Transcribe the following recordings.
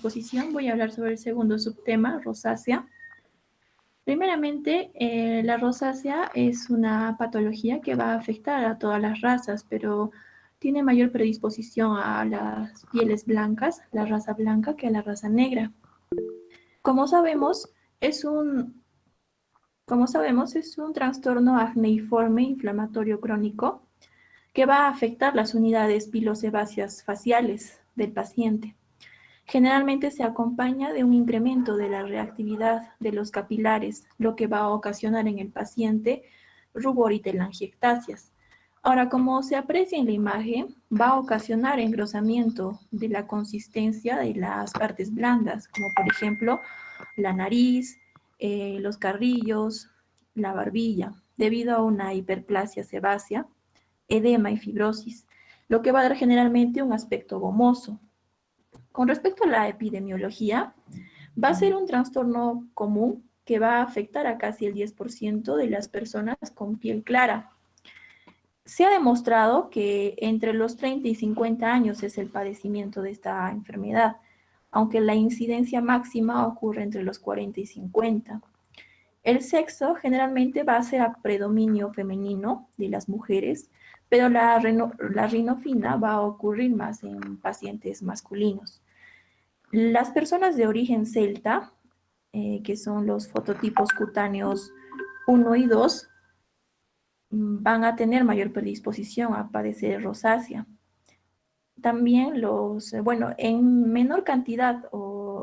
exposición voy a hablar sobre el segundo subtema, rosácea. Primeramente, la rosácea es una patología que va a afectar a todas las razas, pero tiene mayor predisposición a las pieles blancas, la raza blanca, que a la raza negra. Como sabemos, es un trastorno acneiforme inflamatorio crónico que va a afectar las unidades pilosebáceas faciales del paciente. Generalmente se acompaña de un incremento de la reactividad de los capilares, lo que va a ocasionar en el paciente rubor y telangiectasias. Ahora, como se aprecia en la imagen, va a ocasionar engrosamiento de la consistencia de las partes blandas, como por ejemplo la nariz, los carrillos, la barbilla, debido a una hiperplasia sebácea, edema y fibrosis, lo que va a dar generalmente un aspecto gomoso. Con respecto a la epidemiología, va a ser un trastorno común que va a afectar a casi el 10% de las personas con piel clara. Se ha demostrado que entre los 30 y 50 años es el padecimiento de esta enfermedad, aunque la incidencia máxima ocurre entre los 40 y 50. El sexo generalmente va a ser a predominio femenino de las mujeres, pero la rinofina va a ocurrir más en pacientes masculinos. Las personas de origen celta, que son los fototipos cutáneos 1 y 2, van a tener mayor predisposición a padecer rosácea. También en menor cantidad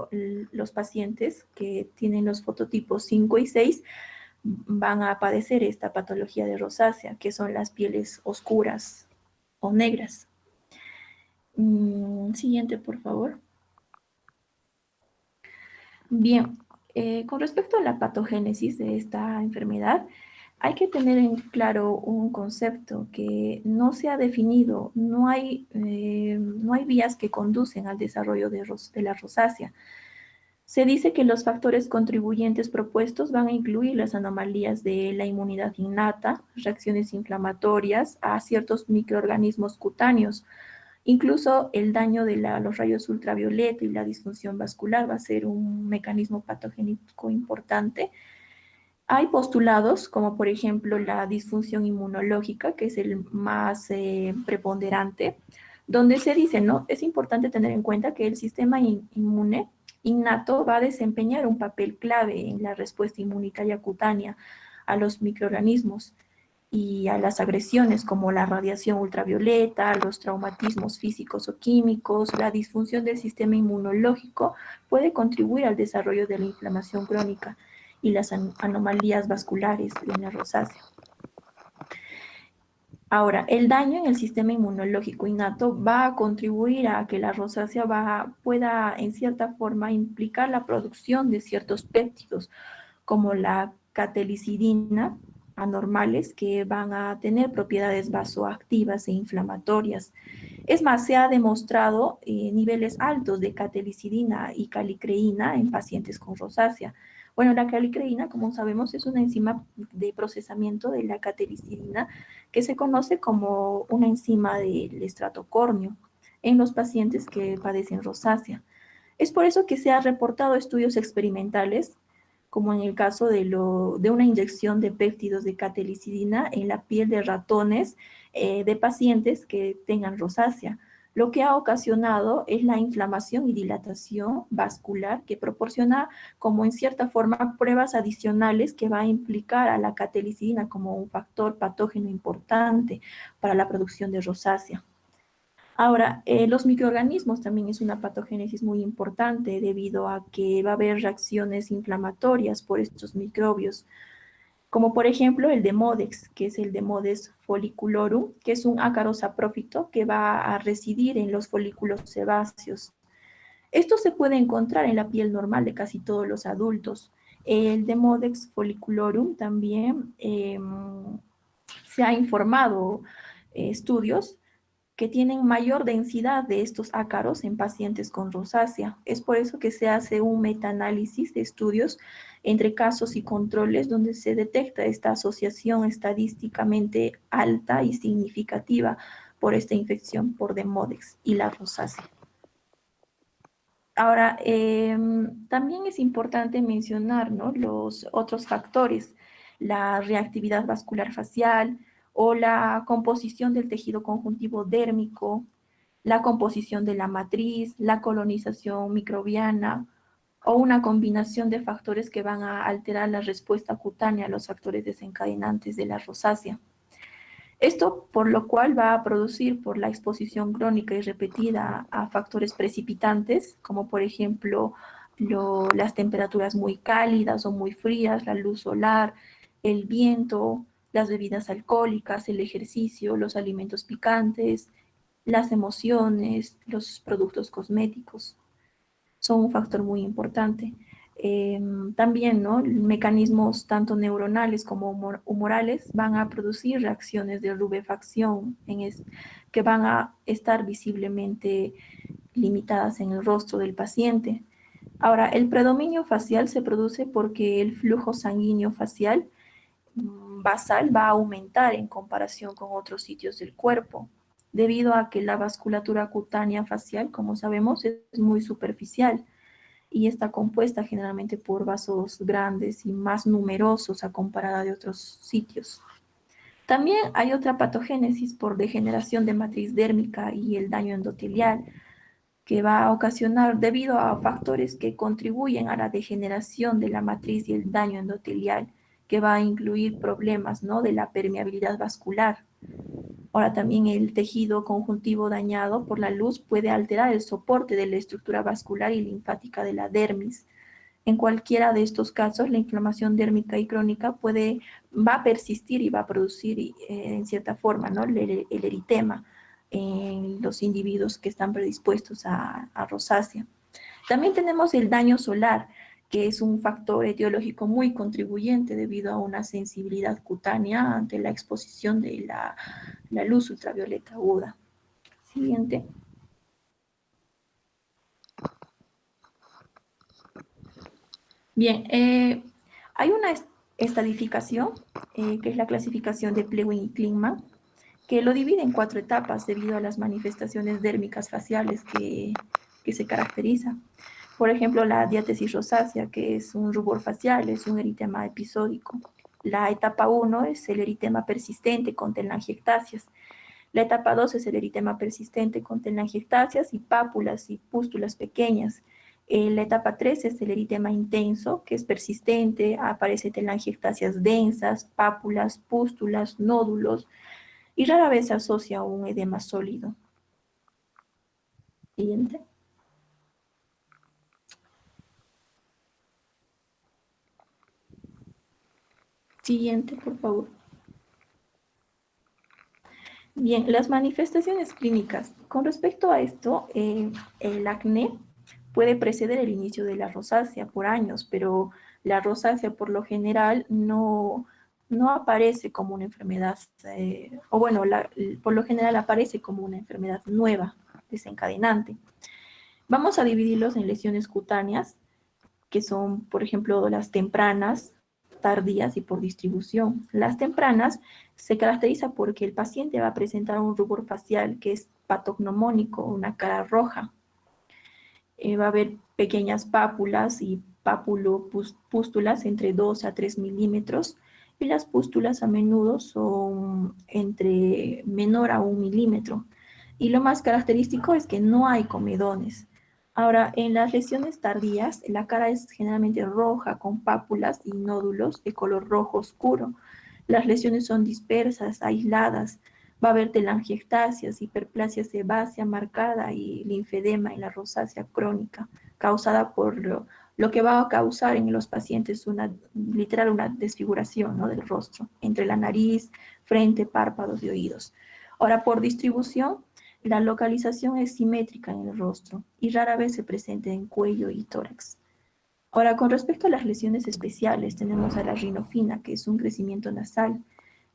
los pacientes que tienen los fototipos 5 y 6 van a padecer esta patología de rosácea, que son las pieles oscuras o negras. Siguiente, por favor. Bien, con respecto a la patogénesis de esta enfermedad, hay que tener en claro un concepto que no se ha definido, no hay vías que conducen al desarrollo de la rosácea. Se dice que los factores contribuyentes propuestos van a incluir las anomalías de la inmunidad innata, reacciones inflamatorias a ciertos microorganismos cutáneos. Incluso el daño de los rayos ultravioleta y la disfunción vascular va a ser un mecanismo patogénico importante. Hay postulados, como por ejemplo la disfunción inmunológica, que es el más preponderante, donde se dice, ¿no? Es importante tener en cuenta que el sistema inmune innato va a desempeñar un papel clave en la respuesta inmunitaria cutánea a los microorganismos y a las agresiones como la radiación ultravioleta, los traumatismos físicos o químicos. La disfunción del sistema inmunológico puede contribuir al desarrollo de la inflamación crónica y las anomalías vasculares en la rosácea. Ahora, el daño en el sistema inmunológico innato va a contribuir a que la rosácea pueda, en cierta forma, implicar la producción de ciertos péptidos, como la catelicidina, anormales, que van a tener propiedades vasoactivas e inflamatorias. Es más, se ha demostrado niveles altos de catelicidina y calicreína en pacientes con rosácea. Bueno, la calicreína, como sabemos, es una enzima de procesamiento de la catelicidina que se conoce como una enzima del estrato córneo en los pacientes que padecen rosácea. Es por eso que se han reportado estudios experimentales, como en el caso de una inyección de péptidos de catelicidina en la piel de ratones de pacientes que tengan rosácea. Lo que ha ocasionado es la inflamación y dilatación vascular que proporciona como en cierta forma pruebas adicionales que va a implicar a la catelicidina como un factor patógeno importante para la producción de rosácea. Ahora, los microorganismos también es una patogénesis muy importante debido a que va a haber reacciones inflamatorias por estos microbios, como por ejemplo el Demodex, que es el Demodex folliculorum, que es un ácaro saprófito que va a residir en los folículos sebáceos. Esto se puede encontrar en la piel normal de casi todos los adultos. El Demodex folliculorum también se ha informado estudios que tienen mayor densidad de estos ácaros en pacientes con rosácea. Es por eso que se hace un metaanálisis de estudios entre casos y controles donde se detecta esta asociación estadísticamente alta y significativa por esta infección por Demodex y la rosácea. Ahora, también es importante mencionar, ¿no?, los otros factores, la reactividad vascular facial o la composición del tejido conjuntivo dérmico, la composición de la matriz, la colonización microbiana o una combinación de factores que van a alterar la respuesta cutánea a los factores desencadenantes de la rosácea. Esto por lo cual va a producir por la exposición crónica y repetida a factores precipitantes, como por ejemplo las temperaturas muy cálidas o muy frías, la luz solar, el viento, las bebidas alcohólicas, el ejercicio, los alimentos picantes, las emociones, los productos cosméticos son un factor muy importante. También, ¿no?, mecanismos tanto neuronales como humorales van a producir reacciones de rubefacción que van a estar visiblemente limitadas en el rostro del paciente. Ahora, el predominio facial se produce porque el flujo sanguíneo facial basal va a aumentar en comparación con otros sitios del cuerpo, debido a que la vasculatura cutánea facial, como sabemos, es muy superficial y está compuesta generalmente por vasos grandes y más numerosos a comparada de otros sitios. También hay otra patogénesis por degeneración de matriz dérmica y el daño endotelial que va a ocasionar debido a factores que contribuyen a la degeneración de la matriz y el daño endotelial, que va a incluir problemas, ¿no?, de la permeabilidad vascular. Ahora también el tejido conjuntivo dañado por la luz puede alterar el soporte de la estructura vascular y linfática de la dermis. En cualquiera de estos casos, la inflamación dérmica y crónica va a persistir y va a producir en cierta forma, ¿no?, el eritema en los individuos que están predispuestos a rosácea. También tenemos el daño solar, que es un factor etiológico muy contribuyente debido a una sensibilidad cutánea ante la exposición de la luz ultravioleta aguda. Siguiente. Bien, hay una estadificación, que es la clasificación de Plewin y Klingman, que lo divide en 4 etapas debido a las manifestaciones dérmicas faciales que se caracteriza. Por ejemplo, la diátesis rosácea, que es un rubor facial, es un eritema episódico. La etapa 1 es el eritema persistente con telangiectasias. La etapa 2 es el eritema persistente con telangiectasias y pápulas y pústulas pequeñas. La etapa 3 es el eritema intenso, que es persistente, aparece telangiectasias densas, pápulas, pústulas, nódulos, y rara vez se asocia a un edema sólido. Siguiente. Siguiente, por favor. Bien, las manifestaciones clínicas. Con respecto a esto, el acné puede preceder el inicio de la rosácea por años, pero la rosácea por lo general no aparece como una enfermedad, o bueno, por lo general aparece como una enfermedad nueva, desencadenante. Vamos a dividirlos en lesiones cutáneas, que son, por ejemplo, las tempranas, tardías y por distribución. Las tempranas se caracteriza porque el paciente va a presentar un rubor facial que es patognomónico, una cara roja. Va a haber pequeñas pápulas y pústulas entre 2 a 3 milímetros, y las pústulas a menudo son entre menor a 1 milímetro. Y lo más característico es que no hay comedones. Ahora, en las lesiones tardías, la cara es generalmente roja con pápulas y nódulos de color rojo oscuro. Las lesiones son dispersas, aisladas. Va a haber telangiectasias, hiperplasia sebácea marcada y linfedema en la rosácea crónica, causada por lo que va a causar en los pacientes literal una desfiguración, ¿no?, del rostro, entre la nariz, frente, párpados y oídos. Ahora, por distribución, la localización es simétrica en el rostro y rara vez se presenta en cuello y tórax. Ahora, con respecto a las lesiones especiales, tenemos a la rinofina, que es un crecimiento nasal.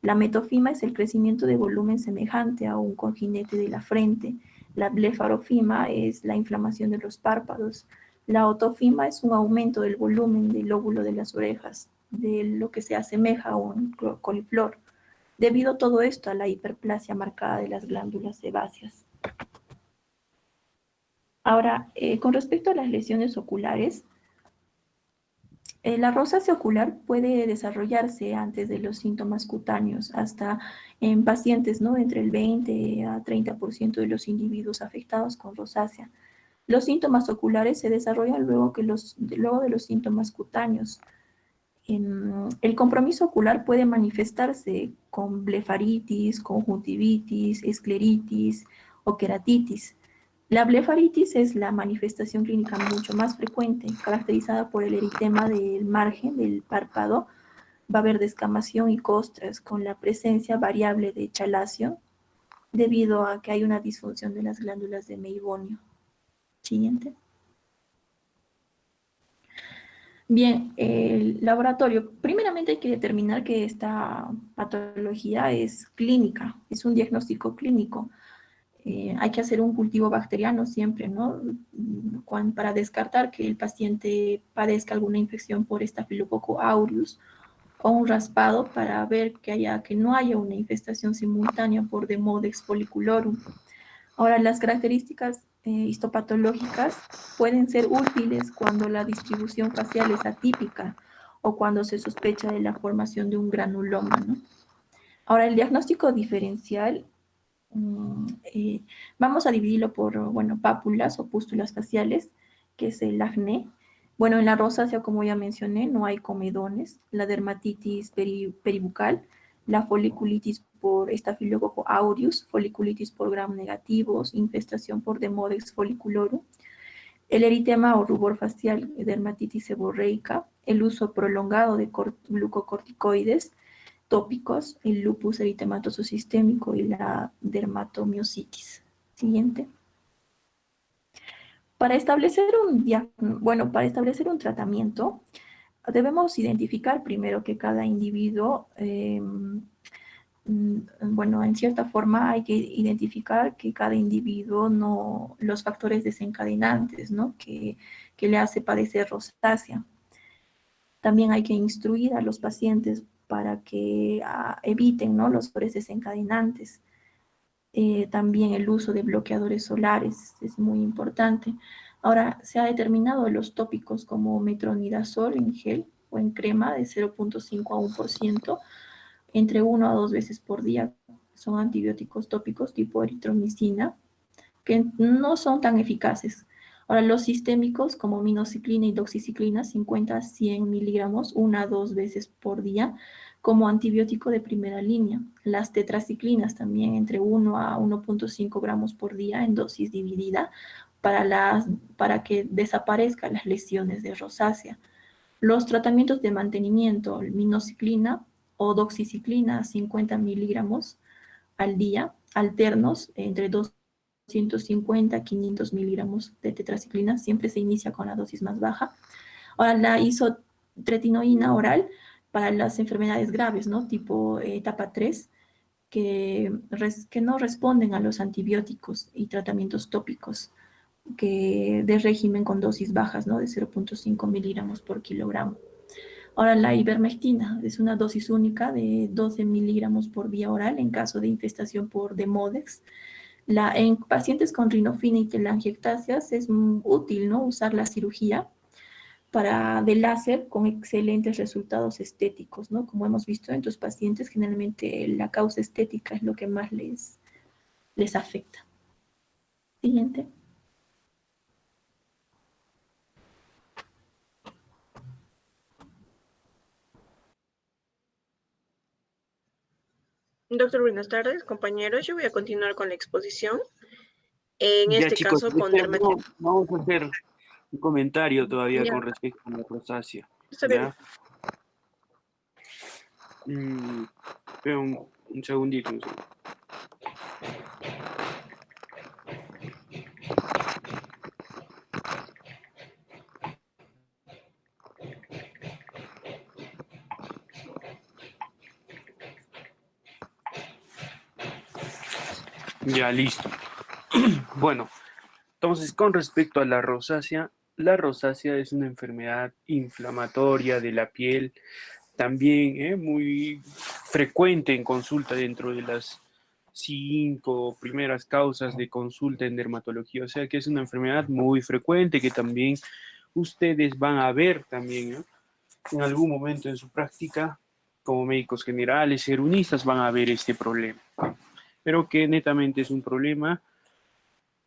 La metofima es el crecimiento de volumen semejante a un coginete de la frente. La blefarofima es la inflamación de los párpados. La otofima es un aumento del volumen del lóbulo de las orejas, de lo que se asemeja a un coliflor, debido todo esto a la hiperplasia marcada de las glándulas sebáceas. Ahora, con respecto a las lesiones oculares, la rosácea ocular puede desarrollarse antes de los síntomas cutáneos, hasta en pacientes, ¿no? Entre el 20 a 30% de los individuos afectados con rosácea. Los síntomas oculares se desarrollan luego de los síntomas cutáneos. El compromiso ocular puede manifestarse con blefaritis, conjuntivitis, escleritis o queratitis. La blefaritis es la manifestación clínica mucho más frecuente, caracterizada por el eritema del margen del párpado. Va a haber descamación y costras con la presencia variable de chalación debido a que hay una disfunción de las glándulas de Meibonio. Siguiente. Bien, el laboratorio. Primeramente hay que determinar que esta patología es clínica, es un diagnóstico clínico. Hay que hacer un cultivo bacteriano siempre, ¿no? Para descartar que el paciente padezca alguna infección por Staphylococcus aureus o un raspado para ver que no haya una infestación simultánea por Demodex folliculorum. Ahora, las características histopatológicas pueden ser útiles cuando la distribución facial es atípica o cuando se sospecha de la formación de un granuloma, ¿no? Ahora, el diagnóstico diferencial, eh, vamos a dividirlo por, bueno, pápulas o pústulas faciales, que es el acné. Bueno, en la rosácea, como ya mencioné, no hay comedones, la dermatitis peribucal, la foliculitis por Staphylococcus aureus, foliculitis por gram negativos, infestación por Demodex folliculorum, el eritema o rubor facial, dermatitis seborreica, el uso prolongado de glucocorticoides tópicos, el lupus eritematoso sistémico y la dermatomiositis. Siguiente. Para establecer un tratamiento, debemos identificar primero que cada individuo, bueno, en cierta forma hay que identificar que cada individuo no, los factores desencadenantes, ¿no? Que le hace padecer rosácea. También hay que instruir a los pacientes para que eviten, ¿no? Los factores desencadenantes. También el uso de bloqueadores solares es muy importante. Ahora, se ha determinado los tópicos como metronidazol en gel o en crema de 0,5 a 1%, entre 1 a 2 veces por día. Son antibióticos tópicos tipo eritromicina, que no son tan eficaces. Ahora, los sistémicos como minociclina y doxiciclina, 50 a 100 miligramos, 1 a 2 veces por día, como antibiótico de primera línea. Las tetraciclinas también entre 1 a 1,5 gramos por día en dosis dividida para que desaparezcan las lesiones de rosácea. Los tratamientos de mantenimiento, minociclina o doxiciclina, 50 miligramos al día, alternos entre 250 a 500 miligramos de tetraciclina, siempre se inicia con la dosis más baja. Ahora, la isotretinoína oral para las enfermedades graves, ¿no? Tipo etapa 3, que no responden a los antibióticos y tratamientos tópicos de régimen con dosis bajas, ¿no? De 0,5 miligramos por kilogramo. Ahora, la ivermectina es una dosis única de 12 miligramos por vía oral en caso de infestación por Demodex. En pacientes con rinofina y telangiectasias es útil, ¿no? Usar la cirugía de láser con excelentes resultados estéticos, ¿no? Como hemos visto en tus pacientes, generalmente la causa estética es lo que más les afecta. Siguiente. Doctor, buenas tardes, compañeros. Yo voy a continuar con la exposición. En Ya, este chicos, caso, con dermatitis. vamos a hacer un comentario todavía Ya, con respecto a la rosácea. está bien. ¿Ya? Espera un segundito. Ya, listo. Bueno, entonces con respecto a la rosácea es una enfermedad inflamatoria de la piel, también muy frecuente en consulta dentro de las 5 primeras causas de consulta en dermatología, o sea que es una enfermedad muy frecuente que también ustedes van a ver también, ¿no? En algún momento en su práctica, como médicos generales, herunistas, van a ver este problema, pero que netamente es un problema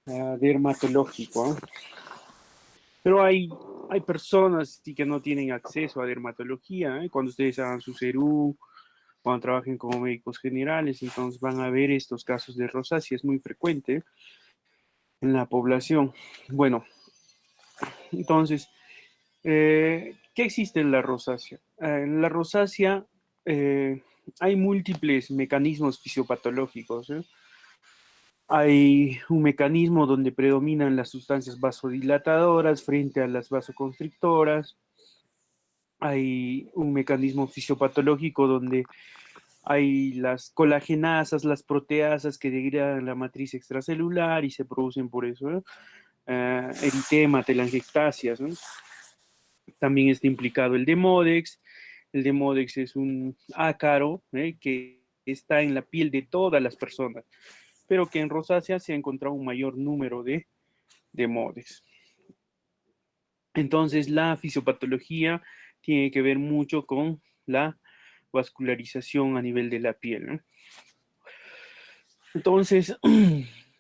dermatológico, ¿eh? Pero hay personas sí que no tienen acceso a dermatología, ¿eh? Cuando ustedes hagan su CERU, cuando trabajen como médicos generales, entonces van a ver estos casos de rosácea, es muy frecuente en la población. Bueno, entonces, ¿qué existe en la rosácea? En la rosácea hay múltiples mecanismos fisiopatológicos, ¿eh? Hay un mecanismo donde predominan las sustancias vasodilatadoras frente a las vasoconstrictoras. Hay un mecanismo fisiopatológico donde hay las colagenasas, las proteasas que degradan la matriz extracelular y se producen por eso, ¿no? Eritema, telangiectasias, ¿no? También está implicado el Demodex. El Demodex es un ácaro que está en la piel de todas las personas, pero que en rosácea se ha encontrado un mayor número de Demodex. Entonces, la fisiopatología tiene que ver mucho con la vascularización a nivel de la piel, ¿no? Entonces,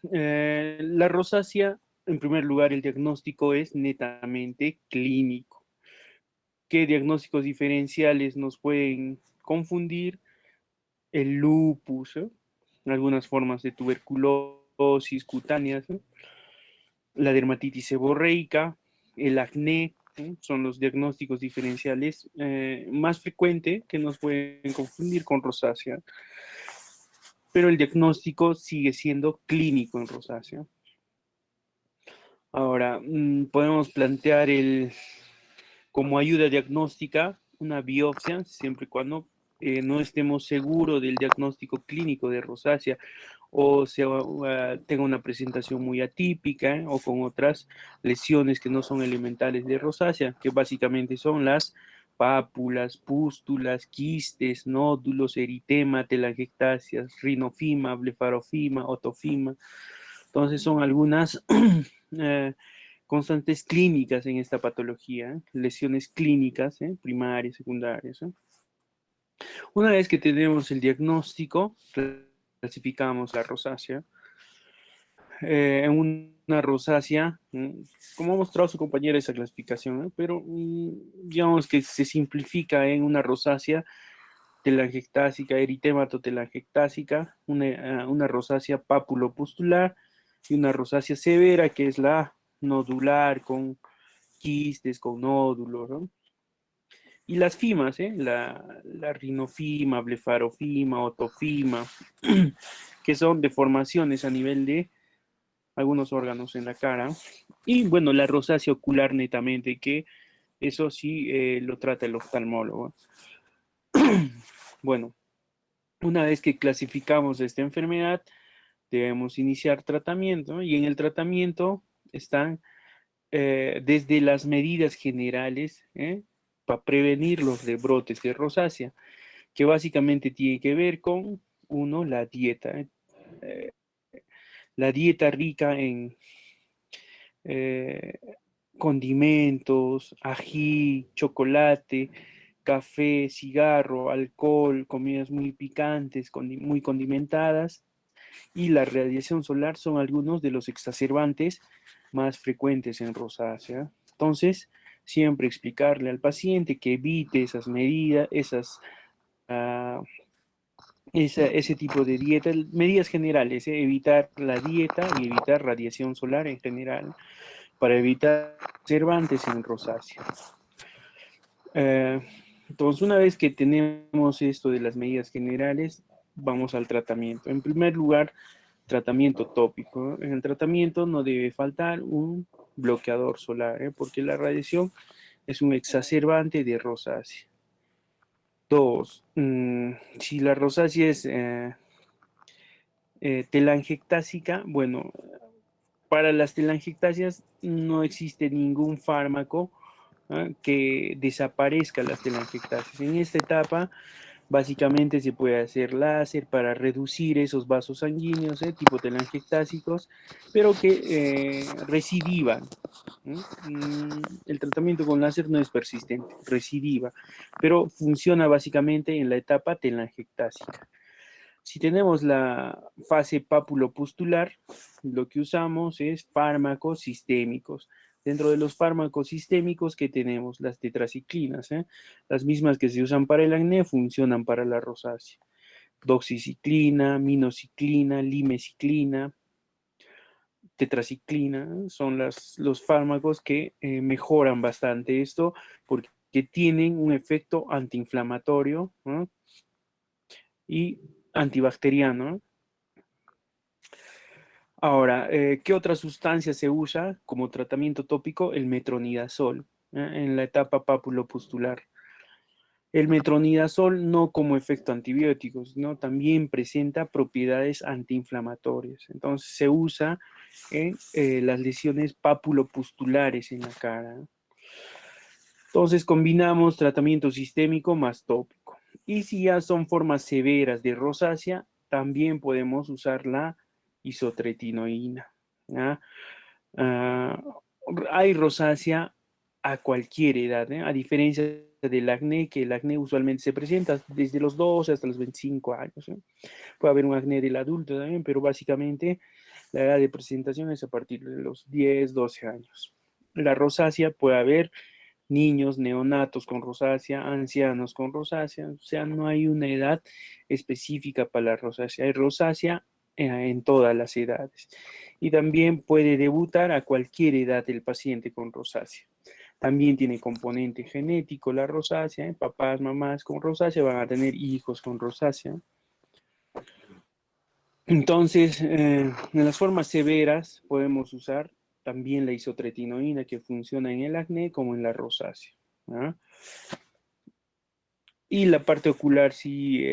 la rosácea, en primer lugar, el diagnóstico es netamente clínico. ¿Qué diagnósticos diferenciales nos pueden confundir? El lupus, ¿eh? Algunas formas de tuberculosis cutáneas, ¿eh? La dermatitis seborreica, el acné, ¿eh? Son los diagnósticos diferenciales más frecuentes que nos pueden confundir con rosácea, pero el diagnóstico sigue siendo clínico en rosácea. Ahora, podemos plantear como ayuda diagnóstica una biopsia, siempre y cuando no estemos seguros del diagnóstico clínico de rosácea o tenga una presentación muy atípica, o con otras lesiones que no son elementales de rosácea, que básicamente son las pápulas, pústulas, quistes, nódulos, eritema, telangiectasias, rinofima, blefarofima, otofima. Entonces son algunas constantes clínicas en esta patología, ¿eh? Lesiones clínicas, primarias, secundarias, ¿eh? Una vez que tenemos el diagnóstico, clasificamos la rosácea. En una rosácea, como ha mostrado su compañera esa clasificación, ¿eh? Pero digamos que se simplifica en una rosácea telangiectásica, eritema-telangiectásica, una rosácea pápulo-pustular y una rosácea severa, que es la nodular con quistes, con nódulos, ¿no? Y las fimas, la rinofima, blefarofima, otofima, que son deformaciones a nivel de algunos órganos en la cara. Y bueno, la rosácea ocular netamente, que eso sí lo trata el oftalmólogo. Bueno, una vez que clasificamos esta enfermedad, debemos iniciar tratamiento, ¿no? Y en el tratamiento están desde las medidas generales para prevenir los rebrotes de rosácea, que básicamente tiene que ver con, uno, la dieta. La dieta rica en eh, condimentos, ají, chocolate, café, cigarro, alcohol, comidas muy picantes, muy condimentadas, y la radiación solar son algunos de los exacerbantes más frecuentes en rosácea. Entonces, siempre explicarle al paciente que evite esas medidas, ah, ese tipo de dieta, medidas generales, evitar la dieta y evitar radiación solar en general, para evitar exacerbantes en rosácea. Entonces, una vez que tenemos esto de las medidas generales, vamos al tratamiento. En primer lugar, tratamiento tópico. En el tratamiento no debe faltar un bloqueador solar, porque la radiación es un exacerbante de rosácea. Dos, si la rosácea es telangiectásica, bueno, para las telangiectasias no existe ningún fármaco que desaparezca las telangiectasias. En esta etapa Básicamente se puede hacer láser para reducir esos vasos sanguíneos, tipo telangiectásicos, pero que recidivan. El tratamiento con láser no es persistente, recidiva, pero funciona básicamente en la etapa telangiectásica. Si tenemos la fase pápulo-pustular, lo que usamos es fármacos sistémicos. Dentro de los fármacos sistémicos que tenemos, las tetraciclinas, las mismas que se usan para el acné, funcionan para la rosácea. Doxiciclina, minoxiclina, limeciclina, tetraciclina, son los fármacos que mejoran bastante esto porque tienen un efecto antiinflamatorio, ¿no? Y antibacteriano. Ahora, ¿qué otra sustancia se usa como tratamiento tópico? El metronidazol, en la etapa papulopustular. El metronidazol no como efecto antibiótico, sino también presenta propiedades antiinflamatorias. Entonces se usa en las lesiones papulopustulares en la cara. Entonces combinamos tratamiento sistémico más tópico. Y si ya son formas severas de rosácea, también podemos usar la isotretinoína. ¿Ya? Ah, hay rosácea a cualquier edad, a diferencia del acné, que el acné usualmente se presenta desde los 12 hasta los 25 años. Puede haber un acné del adulto también, pero básicamente la edad de presentación es a partir de los 10, 12 años. La rosácea puede haber niños, neonatos con rosácea, ancianos con rosácea, o sea, no hay una edad específica para la rosácea, hay rosácea en todas las edades. Y también puede debutar a cualquier edad el paciente con rosácea. También tiene componente genético la rosácea, papás, mamás con rosácea van a tener hijos con rosácea. Entonces, en las formas severas podemos usar también la isotretinoína que funciona en el acné como en la rosácea. ¿Ah? Y la parte ocular, si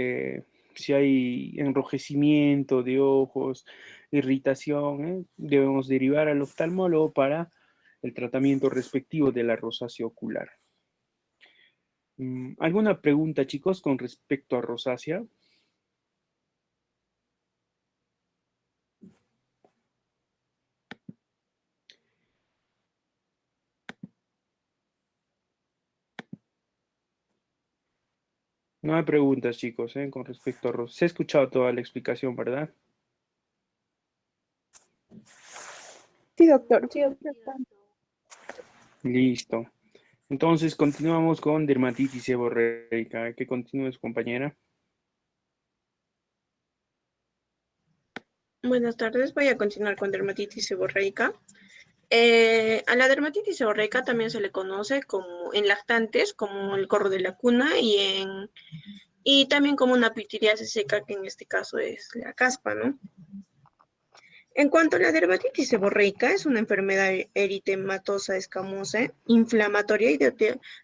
hay enrojecimiento de ojos, irritación, debemos derivar al oftalmólogo para el tratamiento respectivo de la rosácea ocular. ¿Alguna pregunta, chicos, con respecto a rosácea? No hay preguntas, chicos, con respecto a rosácea. Se ha escuchado toda la explicación, ¿verdad? Sí, doctor. Sí, doctor. Listo. Entonces, continuamos con dermatitis seborreica. Que continúes, compañera. Buenas tardes, voy a continuar con dermatitis seborreica. A la dermatitis seborreica también se le conoce como en lactantes, como el corro de la cuna, y también como una pitiriasis seca, que en este caso es la caspa, ¿no? En cuanto a la dermatitis seborreica, es una enfermedad eritematosa escamosa, inflamatoria y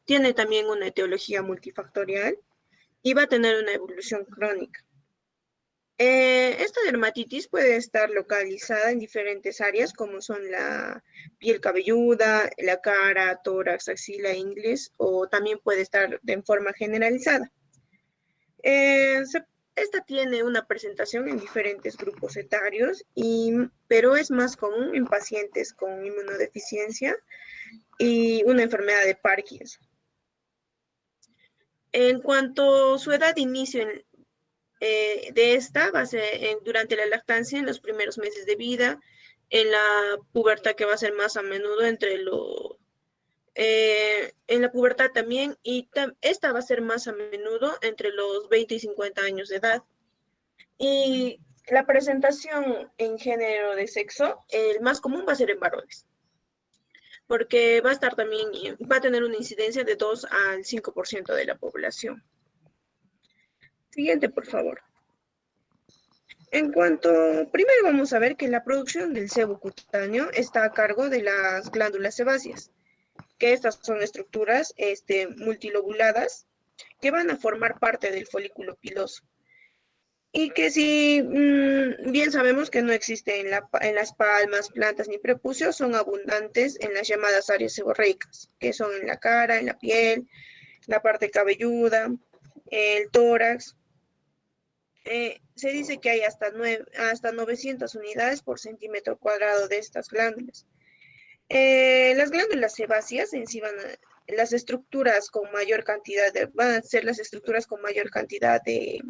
tiene también una etiología multifactorial y va a tener una evolución crónica. Esta dermatitis puede estar localizada en diferentes áreas como son la piel cabelluda, la cara, tórax, axila, ingle, o también puede estar de forma generalizada. Esta tiene una presentación en diferentes grupos etarios, pero es más común en pacientes con inmunodeficiencia y una enfermedad de Parkinson. En cuanto a su edad de inicio de esta, va a ser durante la lactancia, en los primeros meses de vida, en la pubertad, que va a ser más a menudo en la pubertad también, y esta va a ser más a menudo entre los 20 y 50 años de edad. Y la presentación en género de sexo, el más común va a ser en varones, porque va a estar también, va a tener una incidencia de 2 al 5% de la población. Siguiente, por favor. Primero vamos a ver que la producción del sebo cutáneo está a cargo de las glándulas sebáceas, que estas son estructuras multilobuladas que van a formar parte del folículo piloso. Y que si bien sabemos que no existe en las palmas, plantas ni prepucios, son abundantes en las llamadas áreas seborreicas, que son en la cara, en la piel, la parte cabelluda, el tórax. Se dice que hay hasta 900 unidades por centímetro cuadrado de estas glándulas. Las glándulas sebáceas en sí las estructuras con mayor cantidad van a ser las estructuras con mayor cantidad de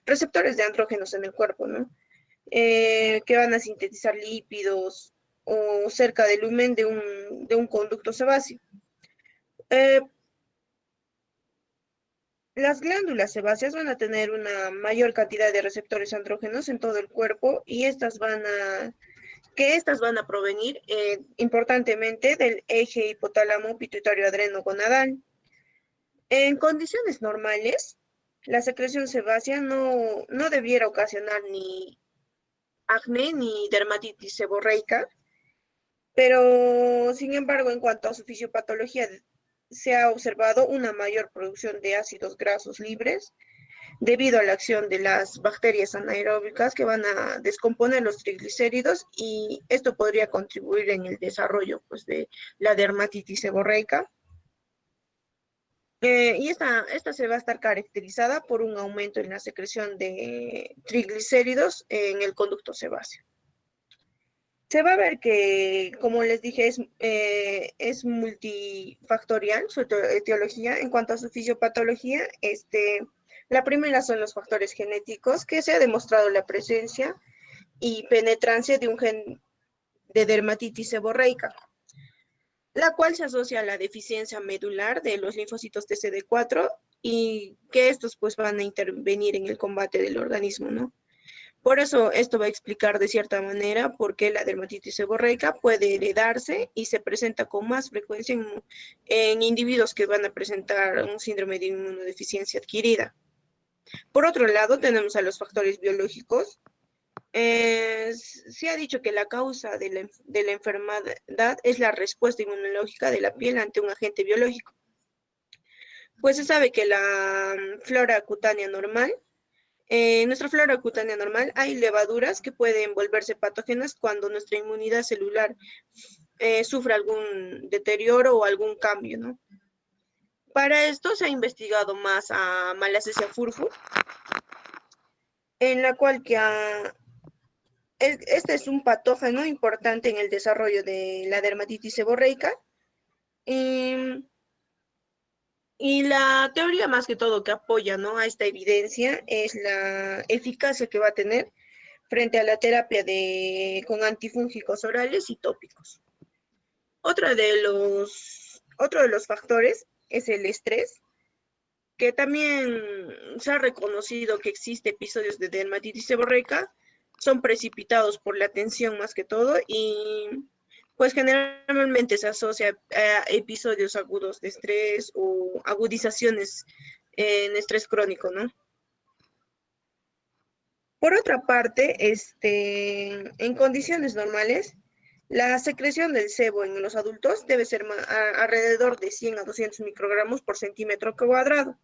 receptores de andrógenos en el cuerpo, ¿no? Que van a sintetizar lípidos o cerca del lumen de un conducto sebáceo. Las glándulas sebáceas van a tener una mayor cantidad de receptores andrógenos en todo el cuerpo y estas van a provenir importantemente del eje hipotálamo pituitario adrenogonadal. En condiciones normales, la secreción sebácea no debiera ocasionar ni acné ni dermatitis seborreica, pero sin embargo, en cuanto a su fisiopatología, se ha observado una mayor producción de ácidos grasos libres debido a la acción de las bacterias anaeróbicas que van a descomponer los triglicéridos y esto podría contribuir en el desarrollo pues, de la dermatitis seborreica. Y esta se va a estar caracterizada por un aumento en la secreción de triglicéridos en el conducto sebáceo. Se va a ver que, como les dije, es multifactorial su etiología. En cuanto a su fisiopatología, la primera son los factores genéticos, que se ha demostrado la presencia y penetrancia de un gen de dermatitis seborreica, la cual se asocia a la deficiencia medular de los linfocitos TCD4 y que estos pues van a intervenir en el combate del organismo, ¿no? Por eso esto va a explicar de cierta manera por qué la dermatitis seborreica puede heredarse y se presenta con más frecuencia en individuos que van a presentar un síndrome de inmunodeficiencia adquirida. Por otro lado, tenemos a los factores biológicos. Se ha dicho que la causa de la enfermedad es la respuesta inmunológica de la piel ante un agente biológico. Pues se sabe que la flora cutánea normal, en nuestra flora cutánea normal hay levaduras que pueden volverse patógenas cuando nuestra inmunidad celular sufre algún deterioro o algún cambio, ¿no? Para esto se ha investigado más a Malassezia furfur, en la cual este es un patógeno importante en el desarrollo de la dermatitis seborreica. Y la teoría más que todo que apoya, ¿no?, a esta evidencia es la eficacia que va a tener frente a la terapia con antifúngicos orales y tópicos. Otro de los factores es el estrés, que también se ha reconocido que existe episodios de dermatitis seborreica, son precipitados por la tensión más que todo y pues generalmente se asocia a episodios agudos de estrés o agudizaciones en estrés crónico, ¿no? Por otra parte, en condiciones normales, la secreción del sebo en los adultos debe ser alrededor de 100 a 200 microgramos por centímetro cuadrado.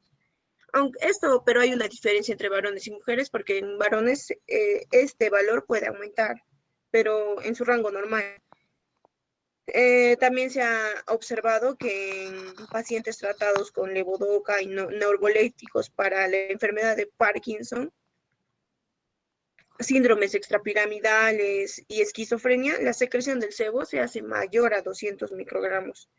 Pero hay una diferencia entre varones y mujeres porque en varones este valor puede aumentar, pero en su rango normal. También se ha observado que en pacientes tratados con levodopa y neuroleptícos para la enfermedad de Parkinson, síndromes extrapiramidales y esquizofrenia, la secreción del sebo se hace mayor a 200 microgramos.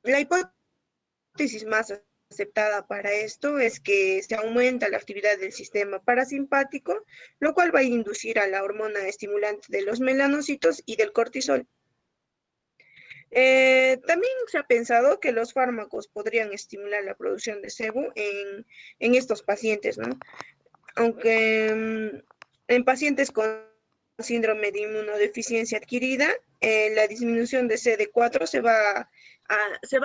La hipótesis más aceptada para esto es que se aumenta la actividad del sistema parasimpático, lo cual va a inducir a la hormona estimulante de los melanocitos y del cortisol. También se ha pensado que los fármacos podrían estimular la producción de sebo en estos pacientes, ¿no? Aunque en pacientes con síndrome de inmunodeficiencia adquirida, la disminución de CD4 se va a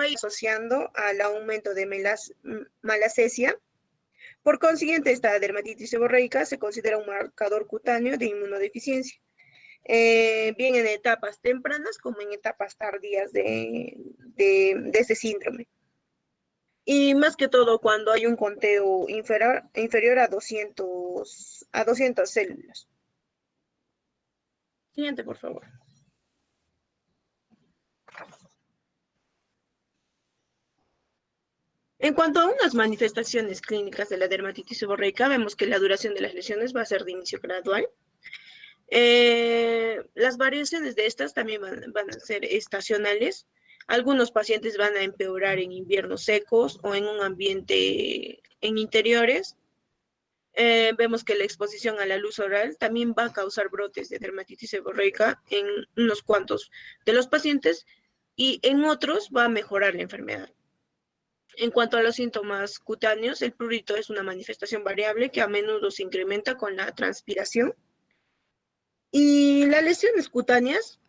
ir asociando al aumento de malacesia. Por consiguiente, esta dermatitis seborreica se considera un marcador cutáneo de inmunodeficiencia, bien en etapas tempranas como en etapas tardías de este síndrome. Y más que todo cuando hay un conteo inferior a 200 células. Siguiente, por favor. En cuanto a unas manifestaciones clínicas de la dermatitis seborreica, vemos que la duración de las lesiones va a ser de inicio gradual. Las variaciones de estas también van a ser estacionales. Algunos pacientes van a empeorar en inviernos secos o en un ambiente en interiores. Vemos que la exposición a la luz oral también va a causar brotes de dermatitis seborreica en unos cuantos de los pacientes y en otros va a mejorar la enfermedad. En cuanto a los síntomas cutáneos, el prurito es una manifestación variable que a menudo se incrementa con la transpiración. Y las lesiones cutáneas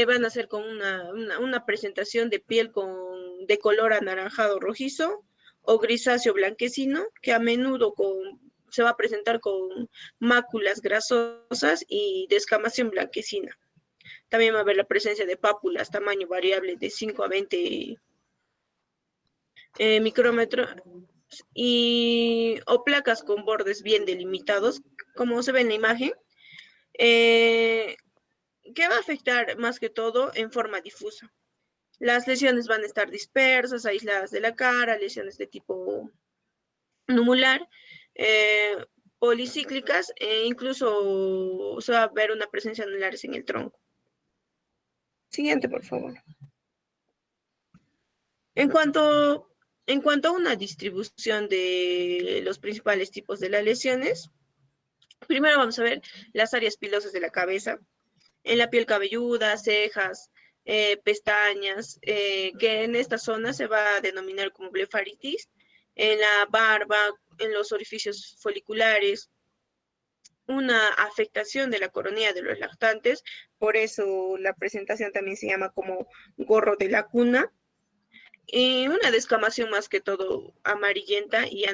van a ser con una presentación de piel de color anaranjado rojizo o grisáceo blanquecino, que a menudo se va a presentar con máculas grasosas y descamación blanquecina. También va a haber la presencia de pápulas, tamaño variable de 5 a 20 micrómetros o placas con bordes bien delimitados, como se ve en la imagen, que va a afectar más que todo en forma difusa. Las lesiones van a estar dispersas, aisladas de la cara, lesiones de tipo numular, policíclicas, e incluso se va a ver una presencia anulares en el tronco. Siguiente, por favor. En cuanto a una distribución de los principales tipos de las lesiones, primero vamos a ver las áreas pilosas de la cabeza, en la piel cabelluda, cejas, pestañas, que en esta zona se va a denominar como blefaritis, en la barba, en los orificios foliculares, una afectación de la coronilla de los lactantes, por eso la presentación también se llama como gorro de la cuna, y una descamación más que todo amarillenta y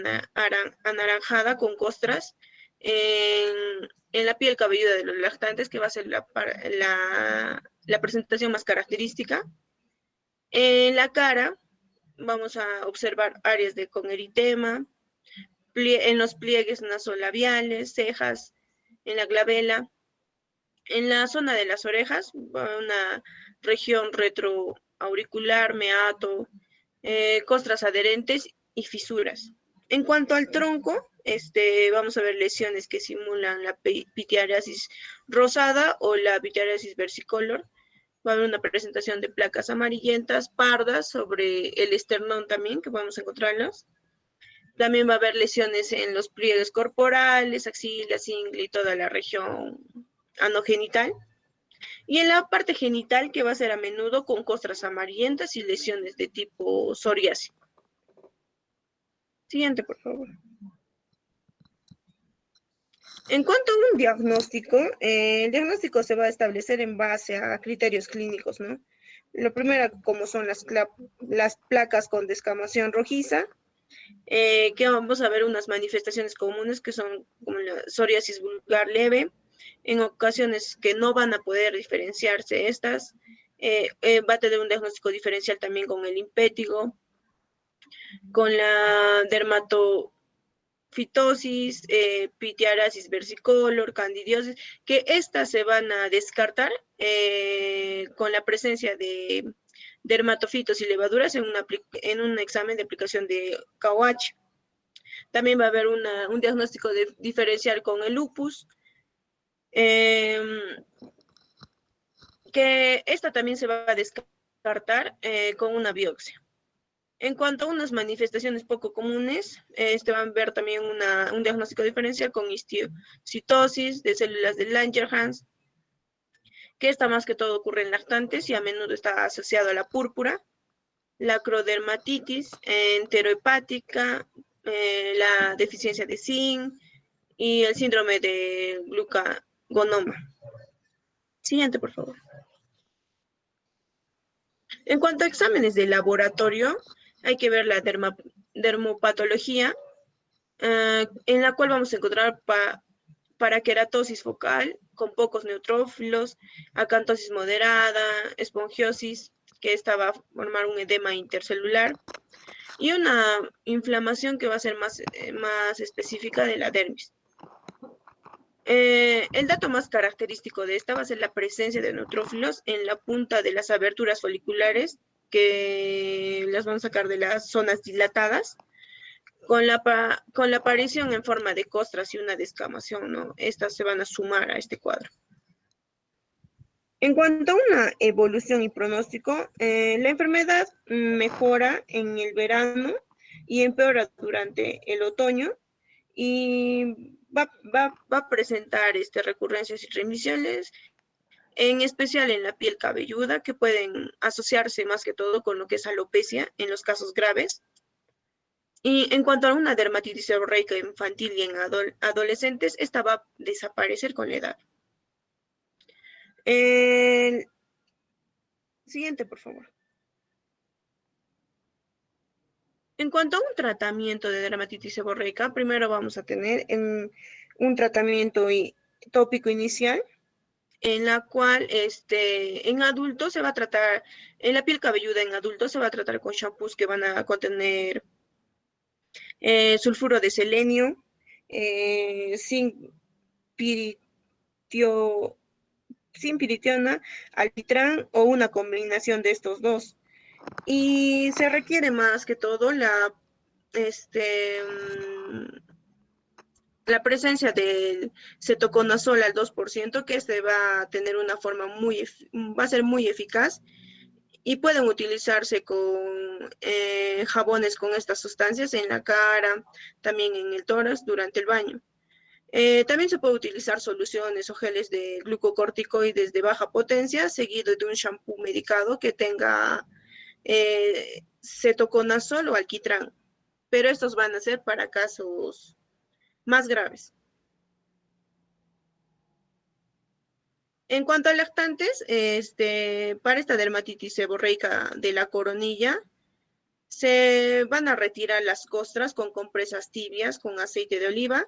anaranjada con costras en la piel cabelluda de los lactantes, que va a ser la presentación más característica. En la cara vamos a observar áreas con eritema, en los pliegues nasolabiales, cejas, en la glabela. En la zona de las orejas, una región retroauricular, meato, costras adherentes y fisuras. En cuanto al tronco, vamos a ver lesiones que simulan la pityriasis rosada o la pityriasis versicolor. Va a haber una presentación de placas amarillentas, pardas, sobre el esternón también, que podemos encontrarlas. También va a haber lesiones en los pliegues corporales, axilas, ingle y toda la región anogenital. Y en la parte genital, que va a ser a menudo con costras amarillentas y lesiones de tipo psoriásico. Siguiente, por favor. En cuanto a un diagnóstico, el diagnóstico se va a establecer en base a criterios clínicos, ¿no? Lo primero, como son las placas con descamación rojiza, que vamos a ver unas manifestaciones comunes que son como la psoriasis vulgar leve, en ocasiones que no van a poder diferenciarse estas, va a tener un diagnóstico diferencial también con el impétigo, con la dermatofitosis, pityriasis versicolor, candidiosis, que estas se van a descartar con la presencia de dermatofitos y levaduras en un examen de aplicación de KOH. También va a haber un diagnóstico diferencial con el lupus, que esta también se va a descartar con una biopsia. En cuanto a unas manifestaciones poco comunes, van a ver también un diagnóstico diferencial con histiocytosis de células de Langerhans, que esta más que todo ocurre en lactantes y a menudo está asociado a la púrpura, la acrodermatitis enterohepática, la deficiencia de zinc y el síndrome de glucagonoma. Siguiente, por favor. En cuanto a exámenes de laboratorio, hay que ver la dermopatología, en la cual vamos a encontrar paraqueratosis focal con pocos neutrófilos, acantosis moderada, esponjiosis, que esta va a formar un edema intercelular, y una inflamación que va a ser más específica de la dermis. El dato más característico de esta va a ser la presencia de neutrófilos en la punta de las aberturas foliculares que las van a sacar de las zonas dilatadas, con la aparición en forma de costras y una descamación, ¿no? Estas se van a sumar a este cuadro. En cuanto a una evolución y pronóstico, la enfermedad mejora en el verano y empeora durante el otoño y va a presentar recurrencias y remisiones, en especial en la piel cabelluda, que pueden asociarse más que todo con lo que es alopecia en los casos graves. Y en cuanto a una dermatitis seborreica infantil y en adolescentes, esta va a desaparecer con la edad. El siguiente, por favor. En cuanto a un tratamiento de dermatitis seborreica, primero vamos a tener un tratamiento tópico inicial, en la cual en adultos se va a tratar, en la piel cabelluda en adultos se va a tratar con shampoos que van a contener sulfuro de selenio, sin piritiona, alquitrán o una combinación de estos dos. Y se requiere más que todo la presencia del cetoconazol al 2%, que va a tener una forma va a ser muy eficaz, y pueden utilizarse con jabones con estas sustancias en la cara, también en el tórax durante el baño. También se puede utilizar soluciones o geles de glucocorticoides de baja potencia, seguido de un shampoo medicado que tenga cetoconazol o alquitrán, pero estos van a ser para casos más graves. En cuanto a lactantes, para esta dermatitis seborreica de la coronilla, se van a retirar las costras con compresas tibias con aceite de oliva,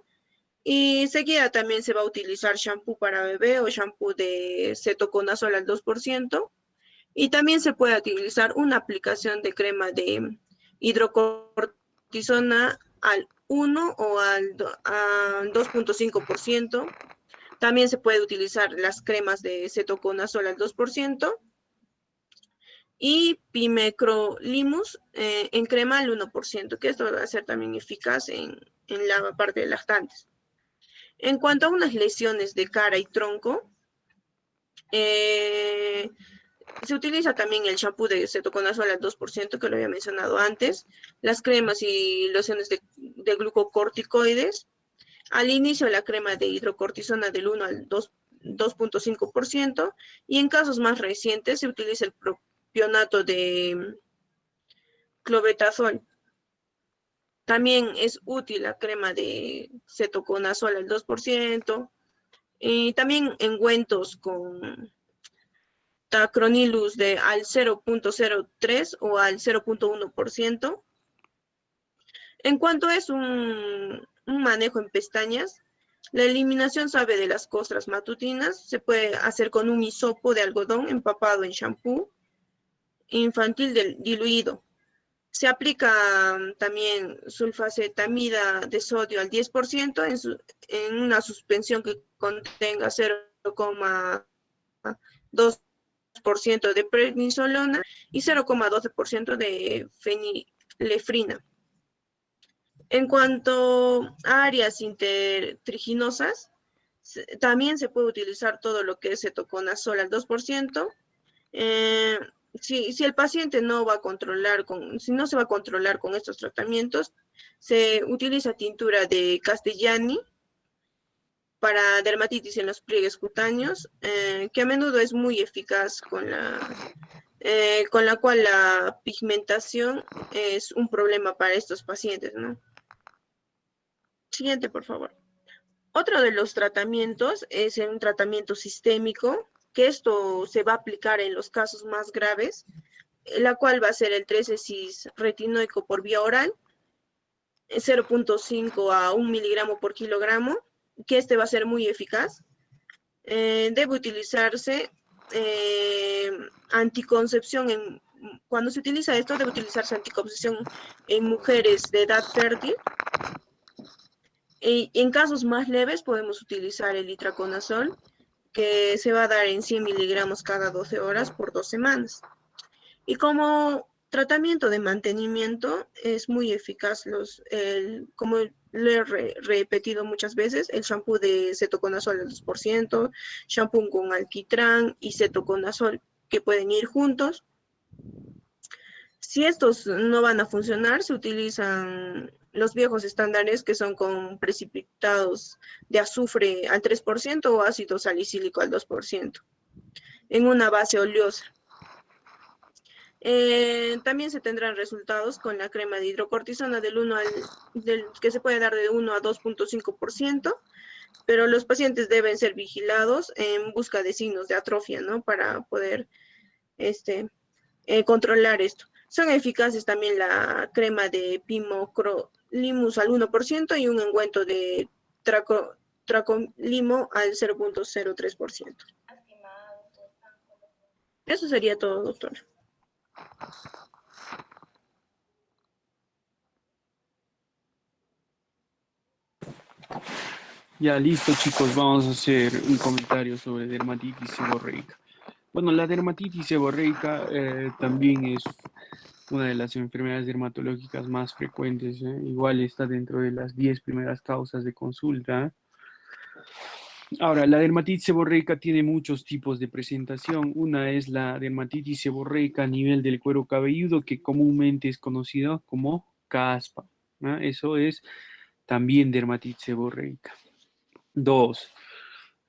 y seguida también se va a utilizar shampoo para bebé o shampoo de cetoconazol al 2%, y también se puede utilizar una aplicación de crema de hidrocortisona al 1 o al 2.5%. También se puede utilizar las cremas de cetoconazol al 2% y pimecrolimus en crema al 1%, que esto va a ser también eficaz en la parte de lactantes. En cuanto a unas lesiones de cara y tronco, se utiliza también el shampoo de cetoconazol al 2%, que lo había mencionado antes, las cremas y lociones de glucocorticoides. Al inicio, la crema de hidrocortisona del 1 al 2.5%, y en casos más recientes se utiliza el propionato de clobetasol. También es útil la crema de cetoconazol al 2%, y también ungüentos con tacronilus al 0.03 o al 0.1%. En cuanto es un manejo en pestañas, la eliminación suave de las costras matutinas se puede hacer con un hisopo de algodón empapado en shampoo infantil diluido. Se aplica también sulfacetamida de sodio al 10% en una suspensión que contenga 0,2% de prednisolona y 0,12% de fenilefrina. En cuanto a áreas intertriginosas, también se puede utilizar todo lo que es cetoconazol al 2%. Si el paciente no va a controlar si no se va a controlar con estos tratamientos, se utiliza tintura de Castellani para dermatitis en los pliegues cutáneos, que a menudo es muy eficaz, con la cual la pigmentación es un problema para estos pacientes, ¿no? Siguiente, por favor. Otro de los tratamientos es un tratamiento sistémico, que esto se va a aplicar en los casos más graves, la cual va a ser el 13-cis retinoico por vía oral, 0.5 a 1 miligramo por kilogramo, que va a ser muy eficaz. Debe utilizarse anticoncepción. Cuando se utiliza esto, debe utilizarse anticoncepción en mujeres de edad fértil. Y en casos más leves podemos utilizar el itraconazol, que se va a dar en 100 miligramos cada 12 horas por 2 semanas. Y como tratamiento de mantenimiento es muy eficaz. Como lo he repetido muchas veces, el shampoo de cetoconazol al 2%, shampoo con alquitrán y cetoconazol que pueden ir juntos. Si estos no van a funcionar, se utilizan los viejos estándares que son con precipitados de azufre al 3% o ácido salicílico al 2% en una base oleosa. También se tendrán resultados con la crema de hidrocortisona que se puede dar de 1 a 2.5%, pero los pacientes deben ser vigilados en busca de signos de atrofia, ¿no? Para poder controlar esto. Son eficaces también la crema de pimocrolimus al 1% y un ungüento de tracolimo al 0.03%. Eso sería todo, doctora. Ya, listo, chicos, vamos a hacer un comentario sobre dermatitis seborreica. Bueno, la dermatitis seborreica también es una de las enfermedades dermatológicas más frecuentes. Igual está dentro de las 10 primeras causas de consulta. Ahora, la dermatitis seborreica tiene muchos tipos de presentación. Una es la dermatitis seborreica a nivel del cuero cabelludo, que comúnmente es conocida como caspa, ¿no? Eso es también dermatitis seborreica. Dos,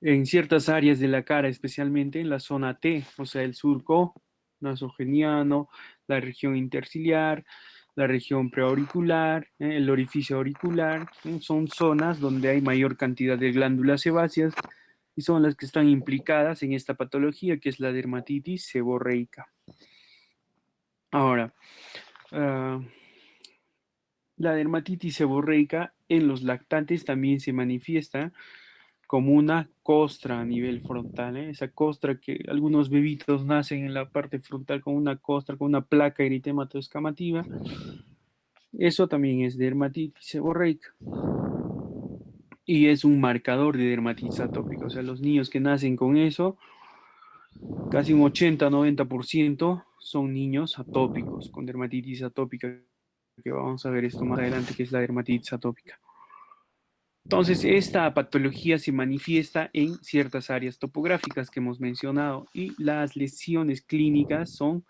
en ciertas áreas de la cara, especialmente en la zona T, o sea, el surco nasogeniano, la región interciliar, la región preauricular, el orificio auricular, son zonas donde hay mayor cantidad de glándulas sebáceas y son las que están implicadas en esta patología que es la dermatitis seborreica. Ahora, la dermatitis seborreica en los lactantes también se manifiesta como una costra a nivel frontal, ¿eh? Esa costra que algunos bebitos nacen en la parte frontal con una costra, con una placa eritematoescamativa. Eso también es dermatitis seborreica. Y es un marcador de dermatitis atópica. O sea, los niños que nacen con eso, casi un 80-90% son niños atópicos, con dermatitis atópica, que vamos a ver esto más adelante, que es la dermatitis atópica. Entonces, esta patología se manifiesta en ciertas áreas topográficas que hemos mencionado y las lesiones clínicas son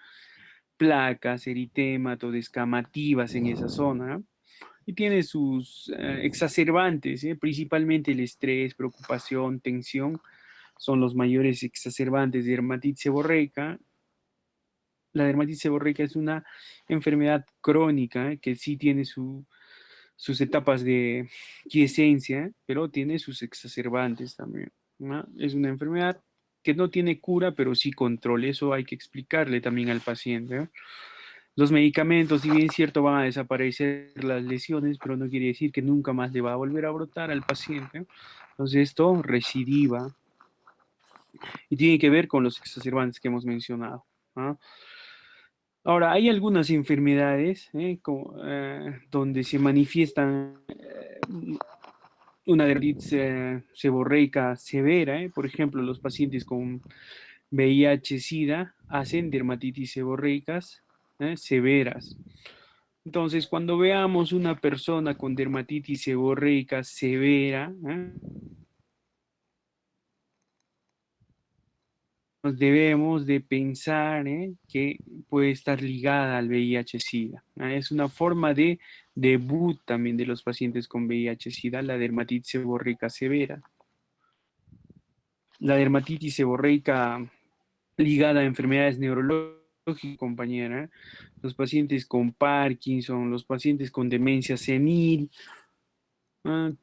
placas, eritémato, descamativas en esa zona y tiene sus exacerbantes, principalmente el estrés, preocupación, tensión, son los mayores exacerbantes de dermatitis seborreica. La dermatitis seborreica es una enfermedad crónica que sí tiene sus etapas de quiescencia, pero tiene sus exacerbantes también, ¿no? Es una enfermedad que no tiene cura, pero sí control. Eso hay que explicarle también al paciente, ¿no? Los medicamentos, si bien es cierto, van a desaparecer las lesiones, pero no quiere decir que nunca más le va a volver a brotar al paciente, ¿no? Entonces esto recidiva y tiene que ver con los exacerbantes que hemos mencionado, ¿no? Ahora, hay algunas enfermedades donde se manifiestan una dermatitis seborreica severa, por ejemplo, los pacientes con VIH-Sida hacen dermatitis seborreicas severas. Entonces, cuando veamos una persona con dermatitis seborreica severa, nos debemos de pensar que puede estar ligada al VIH-Sida. Es una forma de debut también de los pacientes con VIH-Sida, la dermatitis seborreica severa. La dermatitis seborreica ligada a enfermedades neurológicas, compañera, los pacientes con Parkinson, los pacientes con demencia senil,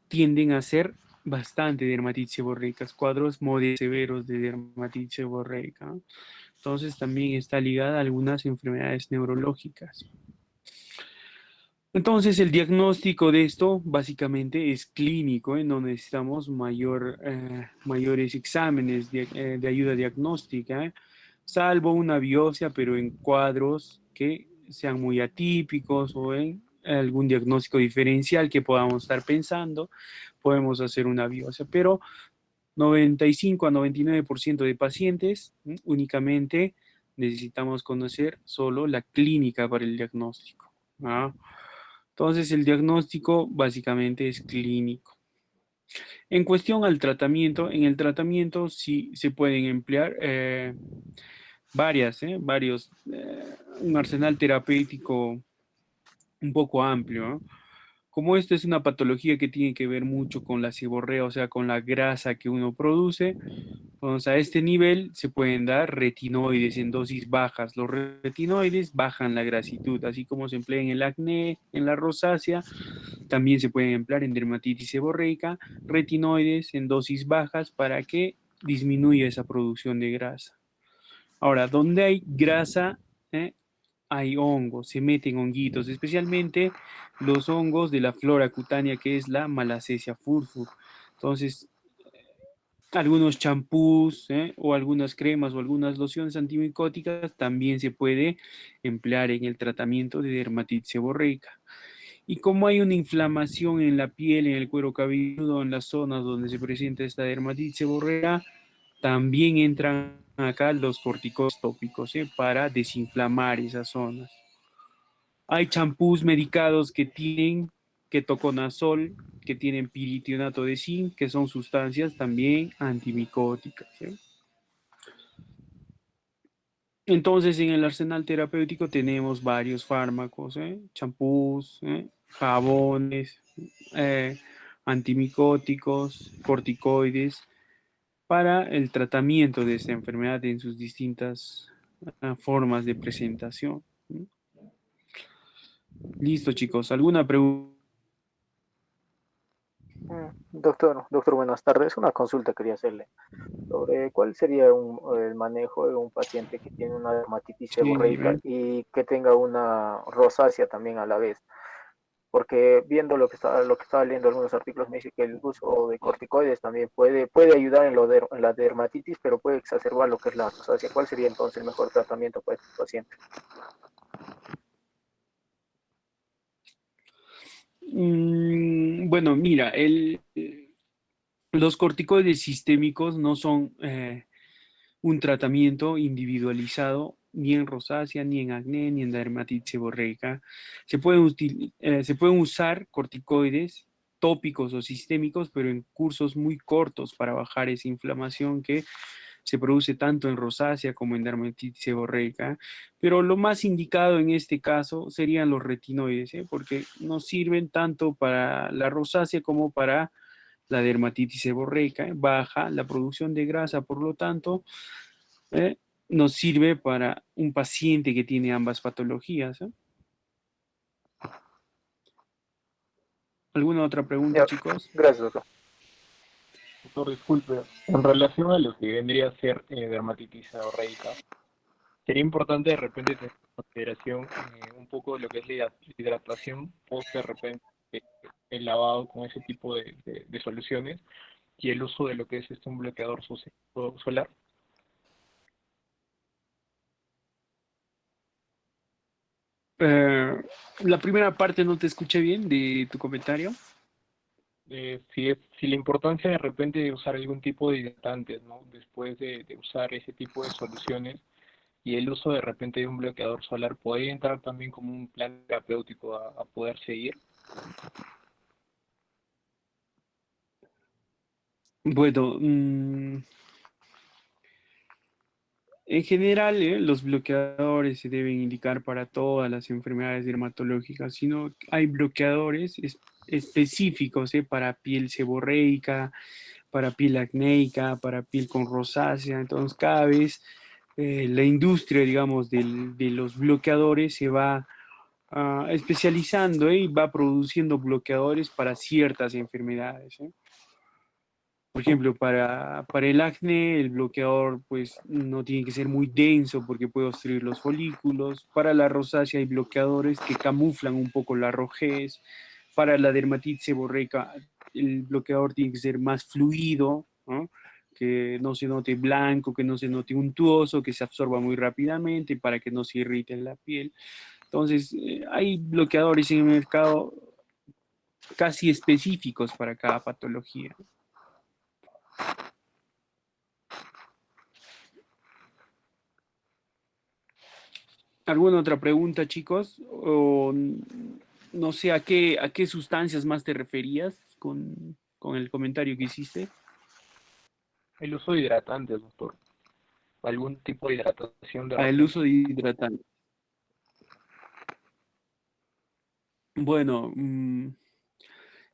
tienden a ser bastante dermatitis seborreica, cuadros moderados severos de dermatitis seborreica, ¿no? Entonces también está ligada a algunas enfermedades neurológicas. Entonces el diagnóstico de esto básicamente es clínico, no necesitamos mayores exámenes de ayuda diagnóstica, salvo una biopsia, pero en cuadros que sean muy atípicos o en algún diagnóstico diferencial que podamos estar pensando, podemos hacer una biopsia, pero 95 a 99% de pacientes únicamente necesitamos conocer solo la clínica para el diagnóstico. ¿Ah? Entonces, el diagnóstico básicamente es clínico. En cuestión al tratamiento, en el tratamiento sí se pueden emplear un arsenal terapéutico un poco amplio, ¿no? Como esta es una patología que tiene que ver mucho con la seborrea, o sea, con la grasa que uno produce, entonces a este nivel se pueden dar retinoides en dosis bajas. Los retinoides bajan la grasitud, así como se emplea en el acné, en la rosácea, también se pueden emplear en dermatitis seborreica, retinoides en dosis bajas para que disminuya esa producción de grasa. Ahora, donde hay grasa, hay hongos, se meten honguitos, especialmente los hongos de la flora cutánea, que es la Malassezia furfur. Entonces, algunos champús, o algunas cremas o algunas lociones antimicóticas también se puede emplear en el tratamiento de dermatitis seborreica. Y como hay una inflamación en la piel, en el cuero cabelludo, en las zonas donde se presenta esta dermatitis seborreica, también entran acá los corticoides tópicos, para desinflamar esas zonas. Hay champús medicados que tienen ketoconazol, que tienen piritionato de zinc, que son sustancias también antimicóticas. Entonces, en el arsenal terapéutico tenemos varios fármacos, champús, jabones, eh, antimicóticos, corticoides, para el tratamiento de esta enfermedad en sus distintas formas de presentación. Listo, chicos. ¿Alguna pregunta? Doctor, buenas tardes. Una consulta quería hacerle sobre cuál sería el manejo de un paciente que tiene una dermatitis Sí, seborreica dime. y que tenga una rosácea también a la vez. Porque viendo lo que estaba leyendo algunos artículos me dice que el uso de corticoides también puede ayudar en la dermatitis, pero puede exacerbar lo que es la rosácea. ¿Cuál sería entonces el mejor tratamiento para este paciente? Bueno, mira, los corticoides sistémicos no son un tratamiento individualizado ni en rosácea, ni en acné, ni en dermatitis seborreica. Se pueden usar corticoides tópicos o sistémicos, pero en cursos muy cortos para bajar esa inflamación que se produce tanto en rosácea como en dermatitis seborreica, pero lo más indicado en este caso serían los retinoides, porque nos sirven tanto para la rosácea como para la dermatitis seborreica, baja la producción de grasa, por lo tanto, ¿eh? Nos sirve para un paciente que tiene ambas patologías. ¿Alguna otra pregunta, Ya, chicos? gracias, doctor. Doctor, disculpe, en relación a lo que vendría a ser dermatitis seborreica, sería importante de repente tener en consideración un poco lo que es la hidratación post de repente el lavado con ese tipo de soluciones y el uso de lo que es un bloqueador solar. Eh, la primera parte no te escuché bien de tu comentario. Si la importancia de repente de usar algún tipo de hidratantes, ¿no? Después de usar ese tipo de soluciones y el uso de repente de un bloqueador solar podría entrar también como un plan terapéutico a poder seguir. Bueno, en general, los bloqueadores se deben indicar para todas las enfermedades dermatológicas, sino hay bloqueadores específicos, para piel seborreica, para piel acnéica, para piel con rosácea. Entonces, cada vez la industria, digamos, de los bloqueadores se va especializando, y va produciendo bloqueadores para ciertas enfermedades. Por ejemplo, para el acné, el bloqueador pues no tiene que ser muy denso porque puede obstruir los folículos. Para la rosácea hay bloqueadores que camuflan un poco la rojez. Para la dermatitis seborreica, el bloqueador tiene que ser más fluido, ¿no? Que no se note blanco, que no se note untuoso, que se absorba muy rápidamente para que no se irrite en la piel. Entonces, hay bloqueadores en el mercado casi específicos para cada patología. ¿Alguna otra pregunta, chicos? O no sé a qué sustancias más te referías con el comentario que hiciste. El uso de hidratantes, doctor. ¿Algún tipo de hidratación de El uso repente? de hidratante. Bueno, en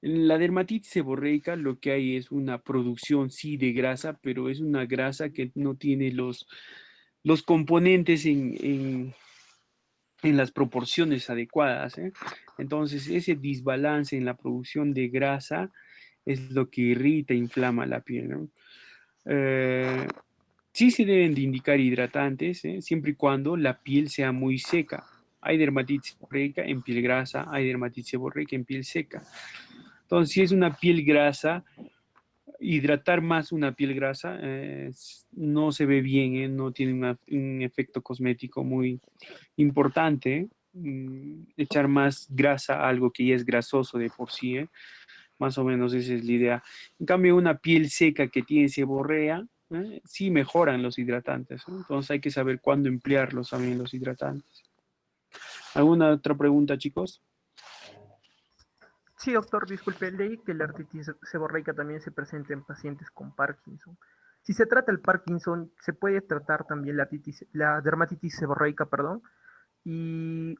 la dermatitis seborreica lo que hay es una producción, sí, de grasa, pero es una grasa que no tiene los componentes en las proporciones adecuadas, ¿eh? Entonces, ese desbalance en la producción de grasa es lo que irrita, inflama la piel, ¿no? Eh, sí se deben de indicar hidratantes, ¿eh? Siempre y cuando la piel sea muy seca. Hay dermatitis seborreica en piel grasa, hay dermatitis seborreica en piel seca. Entonces, si es una piel grasa, hidratar más una piel grasa no se ve bien, no tiene un efecto cosmético muy importante. Echar más grasa a algo que ya es grasoso de por sí, más o menos esa es la idea. En cambio, una piel seca que tiene seborrea, sí mejoran los hidratantes, ¿no? Entonces hay que saber cuándo emplearlos también los hidratantes. ¿Alguna otra pregunta, chicos? Sí, doctor, disculpe, leí que la artritis seborreica también se presenta en pacientes con Parkinson. Si se trata el Parkinson, ¿se puede tratar también la dermatitis seborreica, perdón?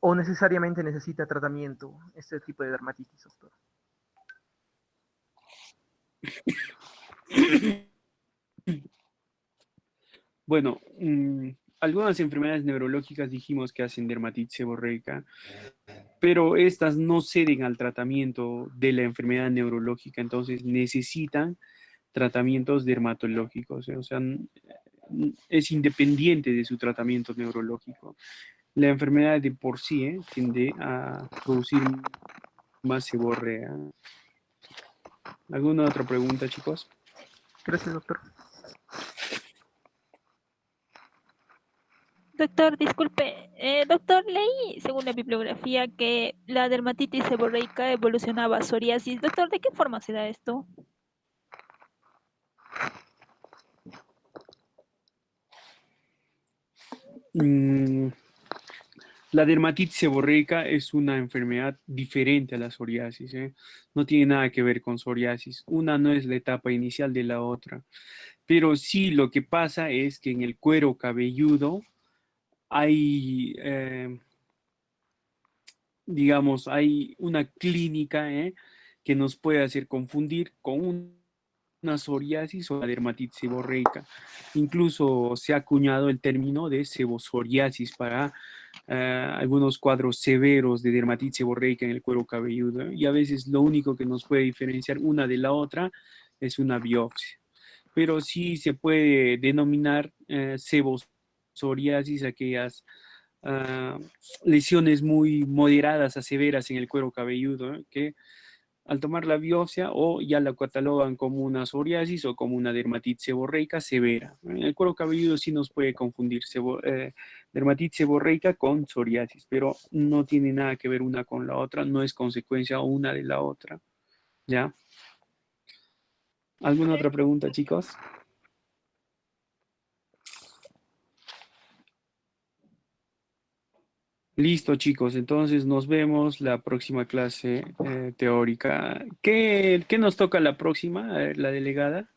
¿O necesariamente necesita tratamiento este tipo de dermatitis, doctor? Bueno, algunas enfermedades neurológicas dijimos que hacen dermatitis seborreica, pero estas no ceden al tratamiento de la enfermedad neurológica, entonces necesitan tratamientos dermatológicos, o sea, es independiente de su tratamiento neurológico. La enfermedad de por sí tiende a producir más seborrea. ¿Alguna otra pregunta, chicos? Gracias, doctor. Doctor, disculpe. Doctor, leí, según la bibliografía, que la dermatitis seborreica evolucionaba a psoriasis. Doctor, ¿de qué forma se da esto? Mm, La dermatitis seborreica es una enfermedad diferente a la psoriasis, ¿eh? No tiene nada que ver con psoriasis. Una no es la etapa inicial de la otra. Pero sí lo que pasa es que en el cuero cabelludo hay, digamos, hay una clínica, que nos puede hacer confundir con una psoriasis o la dermatitis seborreica. Incluso se ha acuñado el término de sebosoriasis para algunos cuadros severos de dermatitis seborreica en el cuero cabelludo, ¿eh? Y a veces lo único que nos puede diferenciar una de la otra es una biopsia. Pero sí se puede denominar sebosoriasis aquellas ah, lesiones muy moderadas a severas en el cuero cabelludo, ¿eh? Que al tomar la biopsia o ya la catalogan como una psoriasis o como una dermatitis seborreica severa. En el cuero cabelludo sí nos puede confundir dermatitis seborreica con psoriasis, pero no tiene nada que ver una con la otra, no es consecuencia una de la otra. ¿Ya? ¿Alguna otra pregunta, chicos? Listo, chicos. Entonces nos vemos la próxima clase teórica. ¿Qué nos toca la próxima, la delegada?